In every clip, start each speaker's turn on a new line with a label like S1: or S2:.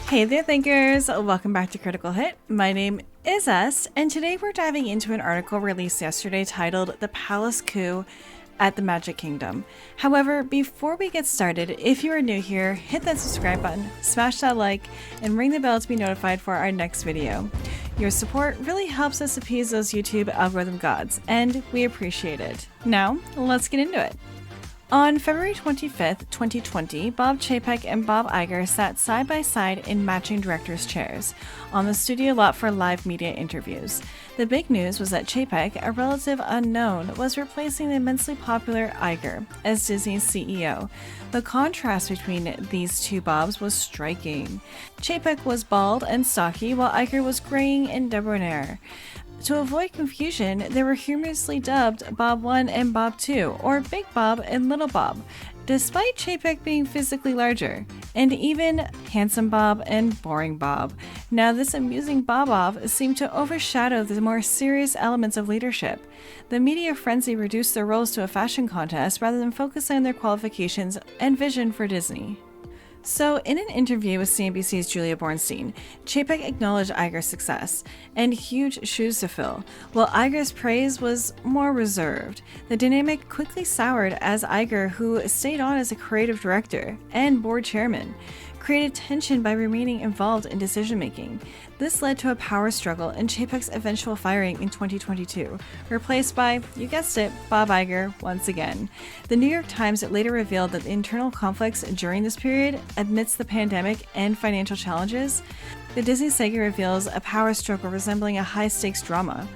S1: Hey there, thinkers! Welcome back to Critical Hit. My name is S, and today we're diving into an article released yesterday titled The Palace Coup at the Magic Kingdom. However, before we get started, if you are new here, hit that subscribe button, smash that like, and ring the bell to be notified for our next video. Your support really helps us appease those YouTube algorithm gods, and we appreciate it. Now, let's get into it. On February 25th, 2020, Bob Chapek and Bob Iger sat side by side in matching director's chairs on the studio lot for live media interviews. The big news was that Chapek, a relative unknown, was replacing the immensely popular Iger as Disney's CEO. The contrast between these two Bobs was striking. Chapek was bald and stocky, while Iger was graying and debonair. To avoid confusion, they were humorously dubbed Bob 1 and Bob 2, or Big Bob and Little Bob, despite Chapek being physically larger, and even Handsome Bob and Boring Bob. Now, this amusing Bob-off seemed to overshadow the more serious elements of leadership. The media frenzy reduced their roles to a fashion contest rather than focusing on their qualifications and vision for Disney. So, in an interview with CNBC's Julia Bornstein, Chapek acknowledged Iger's success and huge shoes to fill, while Iger's praise was more reserved. The dynamic quickly soured as Iger, who stayed on as a creative director and board chairman, created tension by remaining involved in decision-making. This led to a power struggle and Chapek's eventual firing in 2022, replaced by, you guessed it, Bob Iger once again. The New York Times later revealed that the internal conflicts during this period, amidst the pandemic and financial challenges, the Disney saga reveals a power struggle resembling a high-stakes drama.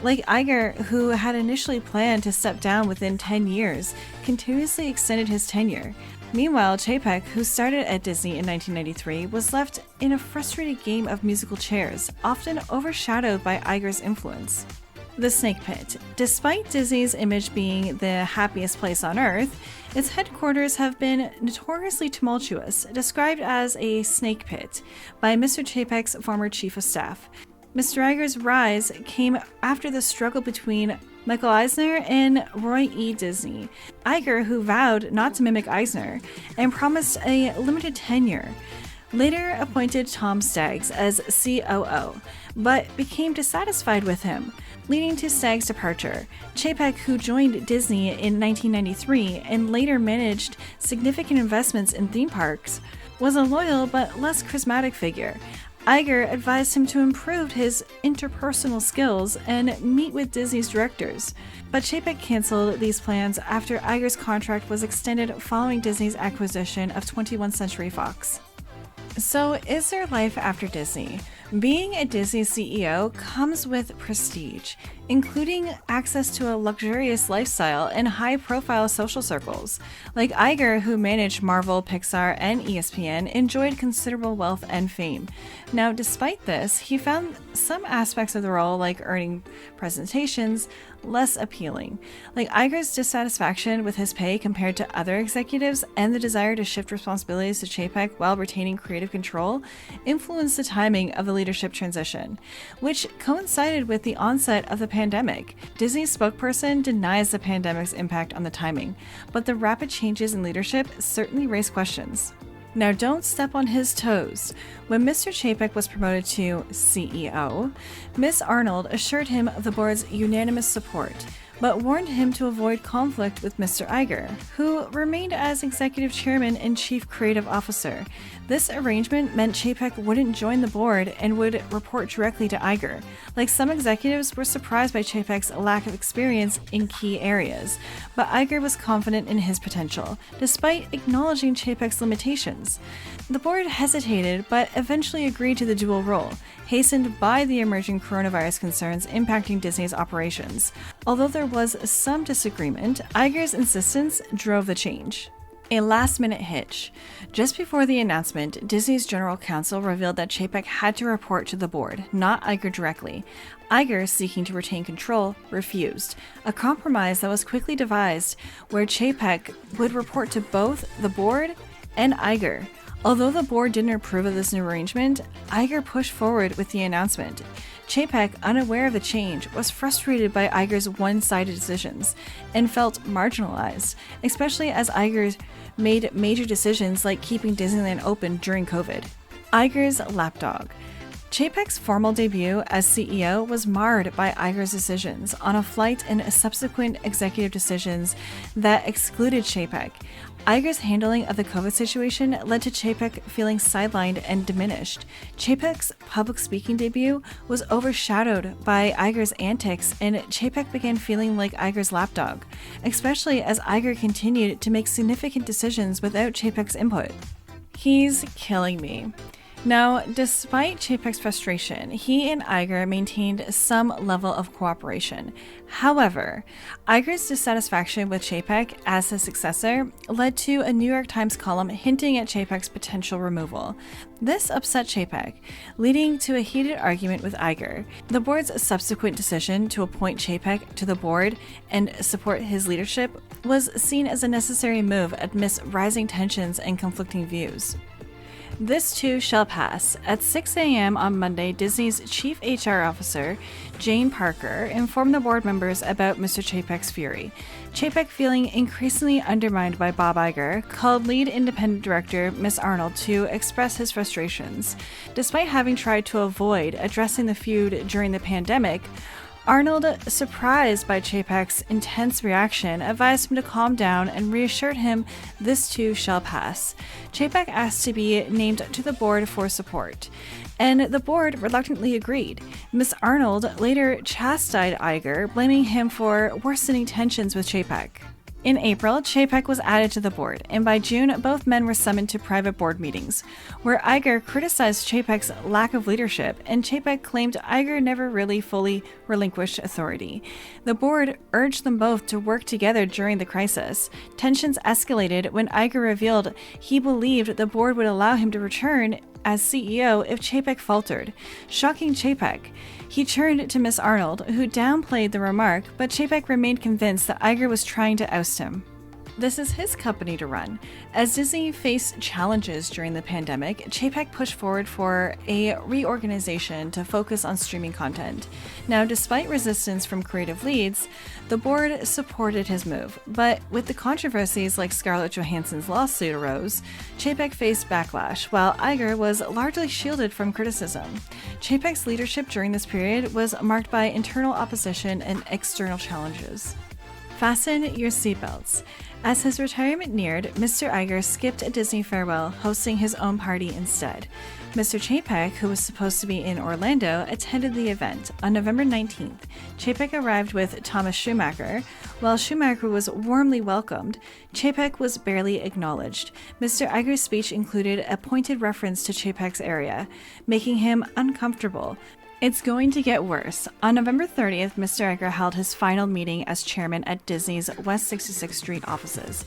S1: Like Iger, who had initially planned to step down within 10 years, continuously extended his tenure. Meanwhile, Chapek, who started at Disney in 1993, was left in a frustrated game of musical chairs, often overshadowed by Iger's influence. The Snake Pit. Despite Disney's image being the happiest place on earth, its headquarters have been notoriously tumultuous, described as a snake pit by Mr. Chapek's former chief of staff. Mr. Iger's rise came after the struggle between Michael Eisner and Roy E. Disney. Iger, who vowed not to mimic Eisner and promised a limited tenure, later appointed Tom Staggs as COO, but became dissatisfied with him, leading to Staggs' departure. Chapek, who joined Disney in 1993 and later managed significant investments in theme parks, was a loyal but less charismatic figure. Iger advised him to improve his interpersonal skills and meet with Disney's directors, but Chapek canceled these plans after Iger's contract was extended following Disney's acquisition of 21st Century Fox. So, is there life after Disney? Being a Disney CEO comes with prestige, including access to a luxurious lifestyle and high-profile social circles. Like Iger, who managed Marvel, Pixar, and ESPN, enjoyed considerable wealth and fame. Now, despite this, he found some aspects of the role, like earning presentations, less appealing. Like Iger's dissatisfaction with his pay compared to other executives and the desire to shift responsibilities to Chapek while retaining creative control influenced the timing of the leadership transition, which coincided with the onset of the pandemic. Disney's spokesperson denies the pandemic's impact on the timing, but the rapid changes in leadership certainly raise questions. Now, don't step on his toes. When Mr. Chapek was promoted to CEO, Ms. Arnold assured him of the board's unanimous support, but warned him to avoid conflict with Mr. Iger, who remained as executive chairman and chief creative officer. This arrangement meant Chapek wouldn't join the board and would report directly to Iger. Like some executives were surprised by Chapek's lack of experience in key areas, but Iger was confident in his potential, despite acknowledging Chapek's limitations. The board hesitated, but eventually agreed to the dual role, hastened by the emerging coronavirus concerns impacting Disney's operations. Although there was some disagreement, Iger's insistence drove the change. A last-minute hitch. Just before the announcement, Disney's general counsel revealed that Chapek had to report to the board, not Iger directly. Iger, seeking to retain control, refused, a compromise that was quickly devised where Chapek would report to both the board and Iger. Although the board didn't approve of this new arrangement, Iger pushed forward with the announcement. Chapek, unaware of the change, was frustrated by Iger's one-sided decisions and felt marginalized, especially as Iger made major decisions like keeping Disneyland open during COVID. Iger's lapdog. Chapek's formal debut as CEO was marred by Iger's decisions on a flight and subsequent executive decisions that excluded Chapek. Iger's handling of the COVID situation led to Chapek feeling sidelined and diminished. Chapek's public speaking debut was overshadowed by Iger's antics, and Chapek began feeling like Iger's lapdog, especially as Iger continued to make significant decisions without Chapek's input. He's killing me. Now, despite Chapek's frustration, he and Iger maintained some level of cooperation. However, Iger's dissatisfaction with Chapek as his successor led to a New York Times column hinting at Chapek's potential removal. This upset Chapek, leading to a heated argument with Iger. The board's subsequent decision to appoint Chapek to the board and support his leadership was seen as a necessary move amidst rising tensions and conflicting views. This too shall pass. At 6 a.m. on Monday, Disney's chief HR officer, Jane Parker, informed the board members about Mr. Chapek's fury. Chapek, feeling increasingly undermined by Bob Iger, called lead independent director Miss Arnold to express his frustrations. Despite having tried to avoid addressing the feud during the pandemic, Arnold, surprised by Chapek's intense reaction, advised him to calm down and reassured him this too shall pass. Chapek asked to be named to the board for support, and the board reluctantly agreed. Miss Arnold later chastised Iger, blaming him for worsening tensions with Chapek. In April, Chapek was added to the board, and by June, both men were summoned to private board meetings, where Iger criticized Chapek's lack of leadership, and Chapek claimed Iger never really fully relinquished authority. The board urged them both to work together during the crisis. Tensions escalated when Iger revealed he believed the board would allow him to return as CEO if Chapek faltered. Shocking Chapek, he turned to Miss Arnold, who downplayed the remark, but Chapek remained convinced that Iger was trying to oust him. This is his company to run. As Disney faced challenges during the pandemic, Chapek pushed forward for a reorganization to focus on streaming content. Now, despite resistance from creative leads, the board supported his move, but with the controversies like Scarlett Johansson's lawsuit arose, Chapek faced backlash, while Iger was largely shielded from criticism. Chapek's leadership during this period was marked by internal opposition and external challenges. Fasten your seatbelts. As his retirement neared, Mr. Iger skipped a Disney farewell, hosting his own party instead. Mr. Chapek, who was supposed to be in Orlando, attended the event. On November 19th, Chapek arrived with Thomas Schumacher. While Schumacher was warmly welcomed, Chapek was barely acknowledged. Mr. Iger's speech included a pointed reference to Chapek's area, making him uncomfortable. It's going to get worse. On November 30th, Mr. Iger held his final meeting as chairman at Disney's West 66th Street offices.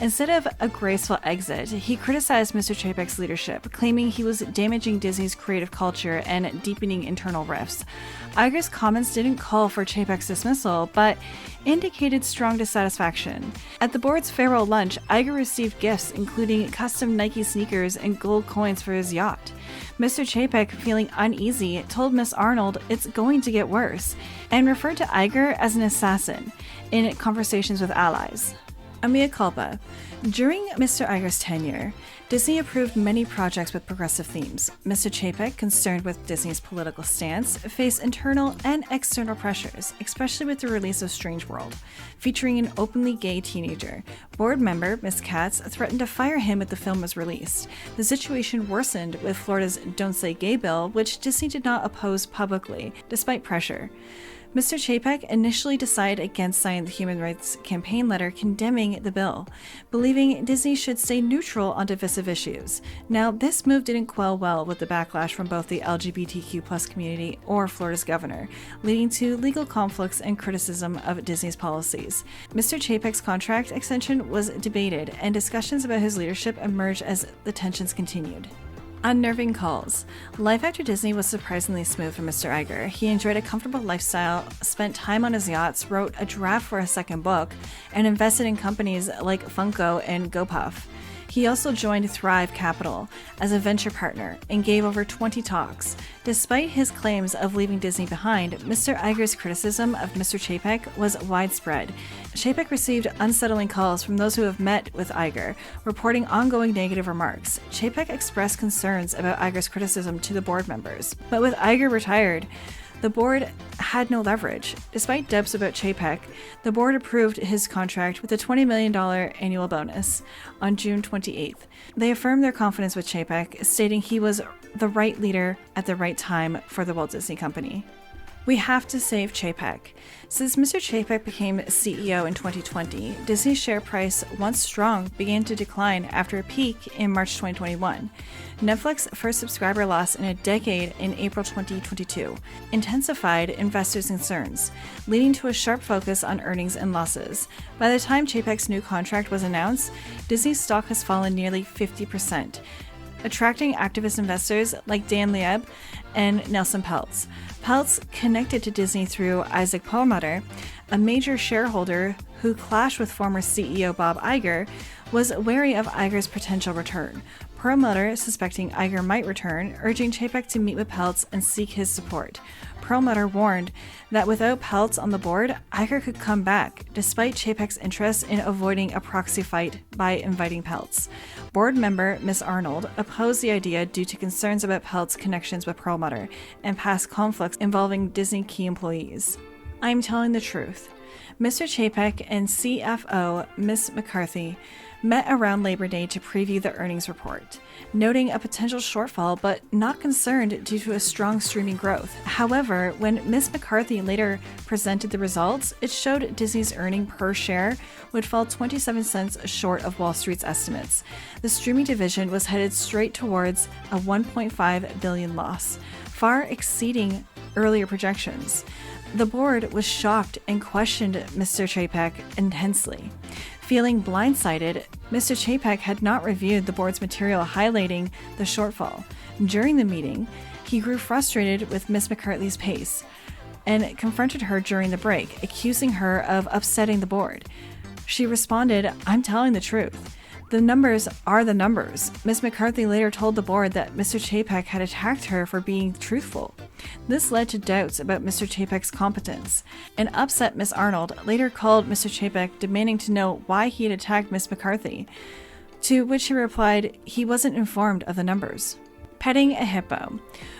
S1: Instead of a graceful exit, he criticized Mr. Chapek's leadership, claiming he was damaging Disney's creative culture and deepening internal rifts. Iger's comments didn't call for Chapek's dismissal, but indicated strong dissatisfaction. At the board's farewell lunch, Iger received gifts including custom Nike sneakers and gold coins for his yacht. Mr. Chapek, feeling uneasy, told Miss Arnold it's going to get worse, and referred to Iger as an assassin in conversations with allies. Mea Culpa. During Mr. Iger's tenure, Disney approved many projects with progressive themes. Mr. Chapek, concerned with Disney's political stance, faced internal and external pressures, especially with the release of Strange World, featuring an openly gay teenager. Board member Ms. Katz threatened to fire him if the film was released. The situation worsened with Florida's Don't Say Gay bill, which Disney did not oppose publicly, despite pressure. Mr. Chapek initially decided against signing the Human Rights Campaign letter condemning the bill, believing Disney should stay neutral on divisive issues. Now, this move didn't quell well with the backlash from both the LGBTQ+ community or Florida's governor, leading to legal conflicts and criticism of Disney's policies. Mr. Chapek's contract extension was debated, and discussions about his leadership emerged as the tensions continued. Unnerving Calls. Life after Disney was surprisingly smooth for Mr. Iger. He enjoyed a comfortable lifestyle, spent time on his yachts, wrote a draft for a second book, and invested in companies like Funko and GoPuff. He also joined Thrive Capital as a venture partner and gave over 20 talks. Despite his claims of leaving Disney behind, Mr. Iger's criticism of Mr. Chapek was widespread. Chapek received unsettling calls from those who have met with Iger, reporting ongoing negative remarks. Chapek expressed concerns about Iger's criticism to the board members. But with Iger retired, the board had no leverage. Despite doubts about Chapek, the board approved his contract with a $20 million annual bonus on June 28th. They affirmed their confidence with Chapek, stating he was the right leader at the right time for the Walt Disney Company. We have to save Chapek. Since Mr. Chapek became CEO in 2020, Disney's share price, once strong, began to decline after a peak in March 2021. Netflix's first subscriber loss in a decade in April 2022 intensified investors' concerns, leading to a sharp focus on earnings and losses. By the time Chapek's new contract was announced, Disney's stock has fallen nearly 50%, attracting activist investors like Dan Lieb and Nelson Peltz. Peltz connected to Disney through Isaac Perlmutter, a major shareholder who clashed with former CEO Bob Iger, was wary of Iger's potential return. Perlmutter, suspecting Iger might return, urging Chapek to meet with Peltz and seek his support. Perlmutter warned that without Peltz on the board, Iger could come back, despite Chapek's interest in avoiding a proxy fight by inviting Peltz. Board member Miss Arnold opposed the idea due to concerns about Peltz's connections with Perlmutter and past conflicts involving Disney key employees. I'm telling the truth. Mr. Chapek and CFO Miss McCarthy met around Labor Day to preview the earnings report, noting a potential shortfall but not concerned due to a strong streaming growth. However, when Ms. McCarthy later presented the results, it showed Disney's earning per share would fall 27 cents short of Wall Street's estimates. The streaming division was headed straight towards a $1.5 billion loss, far exceeding earlier projections. The board was shocked and questioned Mr. Chapek intensely. Feeling blindsided, Mr. Chapek had not reviewed the board's material highlighting the shortfall. During the meeting, he grew frustrated with Ms. McCarthy's pace and confronted her during the break, accusing her of upsetting the board. She responded, "I'm telling the truth. The numbers are the numbers." Ms. McCarthy later told the board that Mr. Chapek had attacked her for being truthful. This led to doubts about Mr. Chapek's competence. An upset Miss Arnold later called Mr. Chapek, demanding to know why he had attacked Ms. McCarthy, to which he replied he wasn't informed of the numbers. Petting a hippo.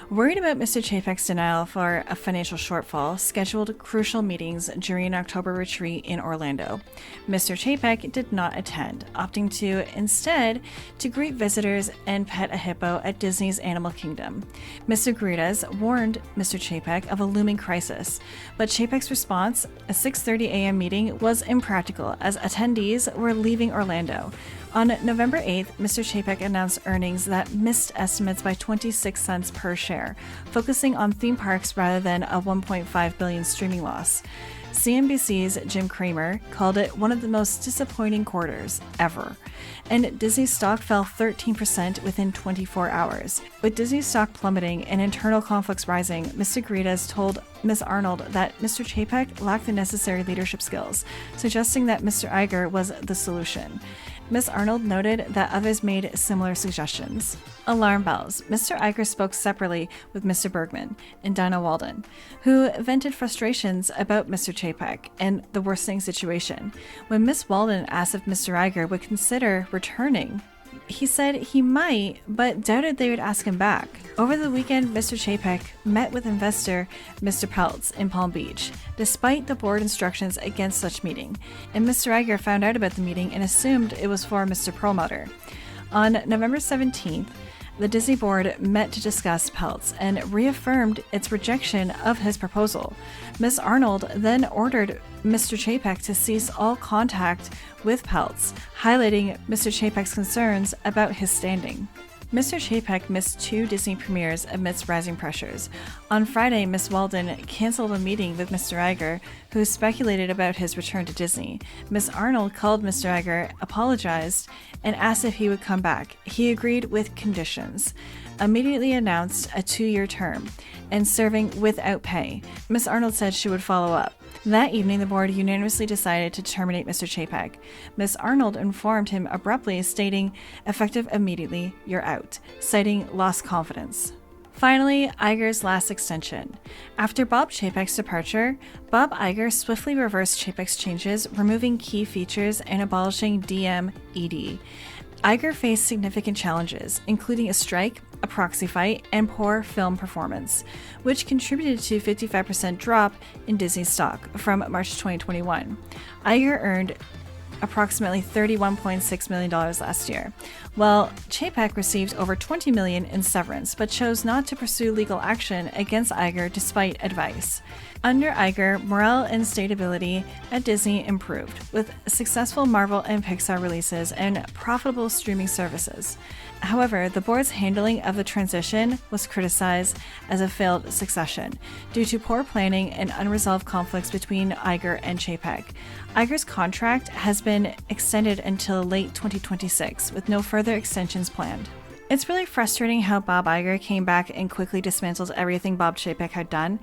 S1: Worried about Mr. Chapek's denial for a financial shortfall, scheduled crucial meetings during an October retreat in Orlando. Mr. Chapek did not attend, opting to instead to greet visitors and pet a hippo at Disney's Animal Kingdom. Mr. Guritas warned Mr. Chapek of a looming crisis, but Chapek's response, a 6:30 a.m. meeting, was impractical as attendees were leaving Orlando. On November 8th, Mr. Chapek announced earnings that missed estimates by 26 cents per share, focusing on theme parks rather than a $1.5 billion streaming loss. CNBC's Jim Cramer called it one of the most disappointing quarters ever, and Disney stock fell 13% within 24 hours. With Disney stock plummeting and internal conflicts rising, Mr. Guritas told Ms. Arnold that Mr. Chapek lacked the necessary leadership skills, suggesting that Mr. Iger was the solution. Ms. Arnold noted that others made similar suggestions. Alarm bells. Mr. Iger spoke separately with Mr. Bergman and Dinah Walden, who vented frustrations about Mr. Chapek and the worsening situation. When Ms. Walden asked if Mr. Iger would consider returning, he said he might, but doubted they would ask him back. Over the weekend, Mr. Chapek met with investor Mr. Peltz in Palm Beach, despite the board instructions against such meeting, and Mr. Iger found out about the meeting and assumed it was for Mr. Perlmutter. On November 17th, the Disney board met to discuss Peltz and reaffirmed its rejection of his proposal. Ms. Arnold then ordered Mr. Chapek to cease all contact with Peltz, highlighting Mr. Chapek's concerns about his standing. Mr. Chapek missed 2 Disney premieres amidst rising pressures. On Friday, Ms. Walden canceled a meeting with Mr. Iger, who speculated about his return to Disney. Ms. Arnold called Mr. Iger, apologized, and asked if he would come back. He agreed with conditions, immediately announced a 2-year term, and serving without pay. Ms. Arnold said she would follow up. That evening, the board unanimously decided to terminate Mr. Chapek. Miss Arnold informed him abruptly, stating, "Effective immediately, you're out," citing lost confidence. Finally, Iger's last extension. After Bob Chapek's departure, Bob Iger swiftly reversed Chapek's changes, removing key features and abolishing DM-ED. Iger faced significant challenges, including a strike, a proxy fight, and poor film performance, which contributed to a 55% drop in Disney stock from March 2021. Iger earned approximately $31.6 million last year, while Chapek received over $20 million in severance, but chose not to pursue legal action against Iger despite advice. Under Iger, morale and stability at Disney improved, with successful Marvel and Pixar releases and profitable streaming services. However, the board's handling of the transition was criticized as a failed succession due to poor planning and unresolved conflicts between Iger and Chapek. Iger's contract has been extended until late 2026, with no further extensions planned. It's really frustrating how Bob Iger came back and quickly dismantled everything Bob Chapek had done.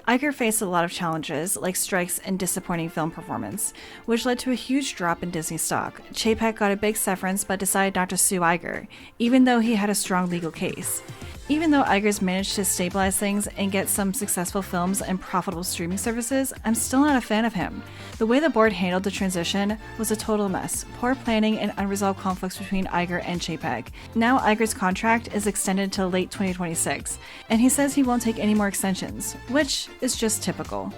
S1: Iger faced a lot of challenges, like strikes and disappointing film performance, which led to a huge drop in Disney stock. Chapek got a big severance but decided not to sue Iger, even though he had a strong legal case. Even though Iger's managed to stabilize things and get some successful films and profitable streaming services, I'm still not a fan of him. The way the board handled the transition was a total mess, poor planning and unresolved conflicts between Iger and Chapek. Now Iger's contract is extended until late 2026, and he says he won't take any more extensions, which is just typical.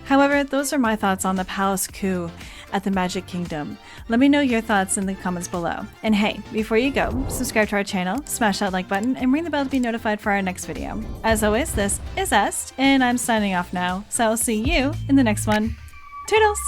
S1: However, those are my thoughts on the Palace Coup at the Magic Kingdom. Let me know your thoughts in the comments below. And hey, before you go, subscribe to our channel, smash that like button, and ring the bell to be notified for our next video. As always, this is Est, and I'm signing off now, so I'll see you in the next one. Toodles!